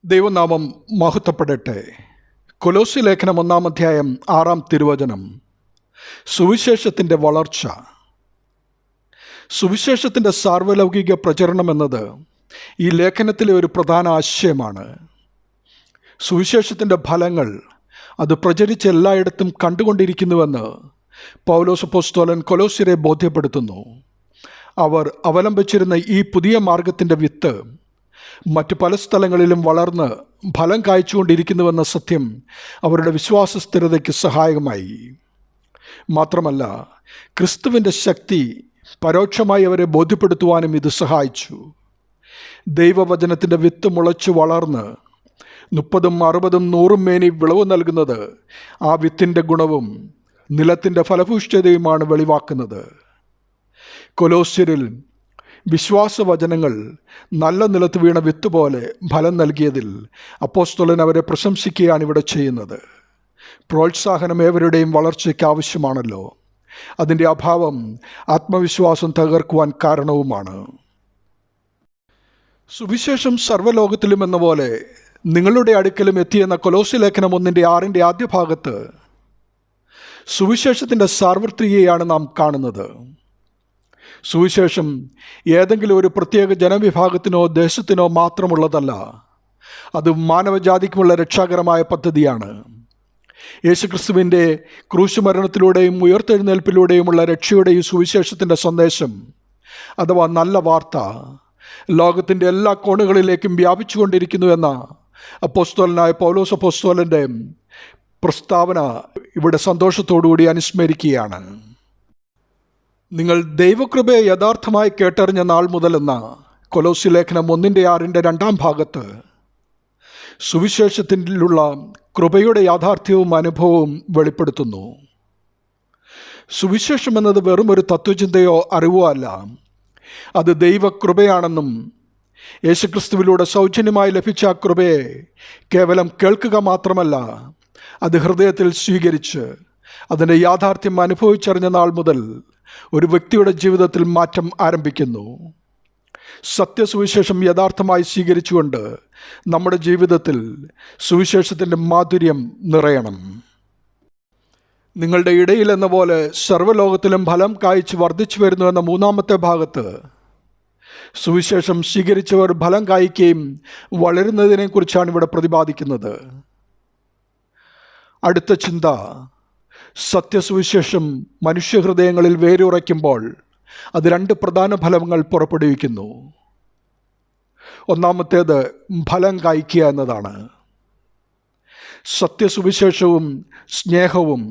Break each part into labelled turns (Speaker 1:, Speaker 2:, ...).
Speaker 1: ദൈവനാമം മഹത്വപ്പെടട്ടെ. കൊലോസ്യ ലേഖനം 1-ാം അധ്യായം 6-ാം തിരുവചനം. സുവിശേഷത്തിൻ്റെ വളർച്ച. സുവിശേഷത്തിൻ്റെ സാർവലൗകിക പ്രചരണം എന്നത് ഈ ലേഖനത്തിലെ ഒരു പ്രധാന ആശയമാണ്. സുവിശേഷത്തിൻ്റെ ഫലങ്ങൾ അത് പ്രചരിച്ച് എല്ലായിടത്തും കണ്ടുകൊണ്ടിരിക്കുന്നുവെന്ന് പൗലോസ് അപ്പോസ്തലൻ കൊലോസ്യരെ ബോധ്യപ്പെടുത്തുന്നു. അവർ അവലംബിച്ചിരുന്ന ഈ പുതിയ മാർഗത്തിൻ്റെ വിത്ത് മറ്റു പല സ്ഥലങ്ങളിലും വളർന്ന് ഫലം കായ്ച്ചുകൊണ്ടിരിക്കുന്നുവെന്ന സത്യം അവരുടെ വിശ്വാസ സ്ഥിരതയ്ക്ക് സഹായകമായി. മാത്രമല്ല, ക്രിസ്തുവിൻ്റെ ശക്തി പരോക്ഷമായി അവരെ ബോധ്യപ്പെടുത്തുവാനും ഇത് സഹായിച്ചു. ദൈവവചനത്തിൻ്റെ വിത്ത് മുളച്ചു വളർന്ന് 30, 60, 100 മേനി വിളവ് നൽകുന്നത് ആ വിത്തിൻ്റെ ഗുണവും നിലത്തിൻ്റെ ഫലഭൂഷ്ഠതയുമാണ് വെളിവാക്കുന്നത്. കൊലോസ്യരിൽ വിശ്വാസവചനങ്ങൾ നല്ല നിലത്ത് വീണ വിത്ത് പോലെ ഫലം നൽകിയതിൽ അപ്പോസ്തലൻ അവരെ പ്രശംസിക്കുകയാണ് ഇവിടെ ചെയ്യുന്നത്. പ്രോത്സാഹനം ഏവരുടെയും വളർച്ചയ്ക്ക് ആവശ്യമാണല്ലോ. അതിൻ്റെ അഭാവം ആത്മവിശ്വാസം തകർക്കുവാൻ കാരണവുമാണ്. സുവിശേഷം സർവ്വലോകത്തിലും എന്ന പോലെ നിങ്ങളുടെ അടുക്കലും എത്തിയെന്ന കൊലോസ്യ ലേഖനം 1-6 ആദ്യ ഭാഗത്ത് സുവിശേഷത്തിൻ്റെ സാർവത്രികയാണ് നാം കാണുന്നത്. സുവിശേഷം ഏതെങ്കിലും ഒരു പ്രത്യേക ജനവിഭാഗത്തിനോ ദേശത്തിനോ മാത്രമുള്ളതല്ല. അത് മാനവജാതിക്കുമുള്ള രക്ഷാകരമായ പദ്ധതിയാണ്. യേശുക്രിസ്തുവിൻ്റെ ക്രൂശുമരണത്തിലൂടെയും ഉയർത്തെഴുന്നേൽപ്പിലൂടെയുമുള്ള രക്ഷയുടെ ഈ സുവിശേഷത്തിൻ്റെ സന്ദേശം അഥവാ നല്ല വാർത്ത ലോകത്തിൻ്റെ എല്ലാ കോണുകളിലേക്കും വ്യാപിച്ചുകൊണ്ടിരിക്കുന്നുവെന്ന അപ്പോസ്തലനായ പൗലോസ് അപ്പോസ്തലൻ്റെ പ്രസ്താവന ഇവിടെ സന്തോഷത്തോടുകൂടി അനുസ്മരിക്കുകയാണ്. നിങ്ങൾ ദൈവകൃപയെ യഥാർത്ഥമായി കേട്ടറിഞ്ഞ നാൾ മുതലെന്ന കൊലോസ്യ ലേഖനം 1-6 2-ാം ഭാഗത്ത് സുവിശേഷത്തിലുള്ള കൃപയുടെ യാഥാർത്ഥ്യവും അനുഭവവും വെളിപ്പെടുത്തുന്നു. സുവിശേഷം എന്നത് വെറും ഒരു തത്വചിന്തയോ അറിവോ അല്ല. അത് ദൈവകൃപയാണെന്നും യേശുക്രിസ്തുവിലൂടെ സൗജന്യമായി ലഭിച്ച ആ കൃപയെ കേവലം കേൾക്കുക മാത്രമല്ല, അത് ഹൃദയത്തിൽ സ്വീകരിച്ച് അതിൻ്റെ യാഥാർത്ഥ്യം അനുഭവിച്ചറിഞ്ഞ നാൾ മുതൽ ഒരു വ്യക്തിയുടെ ജീവിതത്തിൽ മാറ്റം ആരംഭിക്കുന്നു. സത്യസുവിശേഷം യഥാർത്ഥമായി സ്വീകരിച്ചുകൊണ്ട് നമ്മുടെ ജീവിതത്തിൽ സുവിശേഷത്തിൻ്റെ മാധുര്യം നിറയണം. നിങ്ങളുടെ ഇടയിൽ എന്ന പോലെ സർവ്വലോകത്തിലും ഫലം കായ്ച്ച് വർദ്ധിച്ചു വരുന്നു എന്ന 3-ാമത്തെ ഭാഗത്ത് സുവിശേഷം സ്വീകരിച്ചവർ ഫലം കായ്ക്കുകയും വളരുന്നതിനെക്കുറിച്ചാണ് ഇവിടെ പ്രതിപാദിക്കുന്നത്. അടുത്ത ചിന്ത, സത്യസുവിശേഷം മനുഷ്യഹൃദയങ്ങളിൽ വേരുറയ്ക്കുമ്പോൾ അത് 2 പ്രധാന ഫലങ്ങൾ പുറപ്പെടുവിക്കുന്നു. ഒന്നാമത്തേത് ഫലം കായ്ക്കുക എന്നതാണ്. സത്യസുവിശേഷവും സ്നേഹവും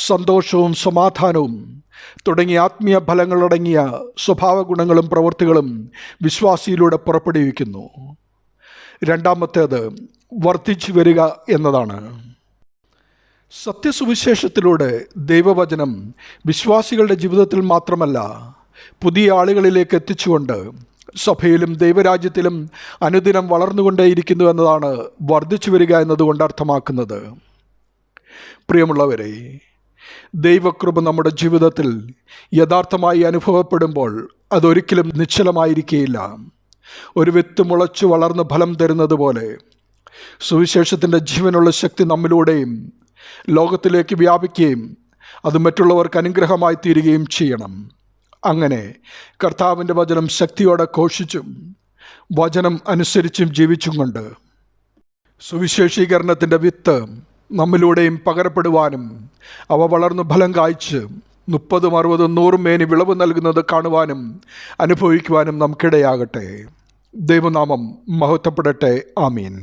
Speaker 1: സന്തോഷവും സമാധാനവും തുടങ്ങിയ ആത്മീയ ഫലങ്ങളടങ്ങിയ സ്വഭാവ ഗുണങ്ങളും പ്രവൃത്തികളും വിശ്വാസിയിലൂടെ പുറപ്പെടുവിക്കുന്നു. രണ്ടാമത്തേത് വർദ്ധിച്ചു വരിക എന്നതാണ്. സത്യസുവിശേഷത്തിലൂടെ ദൈവവചനം വിശ്വാസികളുടെ ജീവിതത്തിൽ മാത്രമല്ല പുതിയ ആളുകളിലേക്ക് എത്തിച്ചുകൊണ്ട് സഭയിലും ദൈവരാജ്യത്തിലും അനുദിനം വളർന്നുകൊണ്ടേയിരിക്കുന്നു എന്നതാണ് വർദ്ധിച്ചു വരിക എന്നതുകൊണ്ട് അർത്ഥമാക്കുന്നത്. പ്രിയമുള്ളവരെ, ദൈവകൃപ നമ്മുടെ ജീവിതത്തിൽ യഥാർത്ഥമായി അനുഭവപ്പെടുമ്പോൾ അതൊരിക്കലും നിശ്ചലമായിരിക്കുകയില്ല. ഒരു വിത്ത് മുളച്ചു വളർന്ന് ഫലം തരുന്നത് പോലെ സുവിശേഷത്തിൻ്റെ ജീവനുള്ള ശക്തി നമ്മിലൂടെയും ലോകത്തിലേക്ക് വ്യാപിക്കുകയും അത് മറ്റുള്ളവർക്ക് അനുഗ്രഹമായി തീരുകയും ചെയ്യണം. അങ്ങനെ കർത്താവിൻ്റെ വചനം ശക്തിയോടെ ഘോഷിച്ചും വചനം അനുസരിച്ചും ജീവിച്ചും കൊണ്ട് സുവിശേഷീകരണത്തിൻ്റെ വിത്ത് നമ്മിലൂടെയും പകരപ്പെടുവാനും അവ വളർന്നു ഫലം കായ്ച്ച് 30, 60, 100 മേനി വിളവ് നൽകുന്നത് കാണുവാനും അനുഭവിക്കുവാനും നമുക്കിടയാകട്ടെ. ദൈവനാമം മഹത്വപ്പെടട്ടെ. ആമീൻ.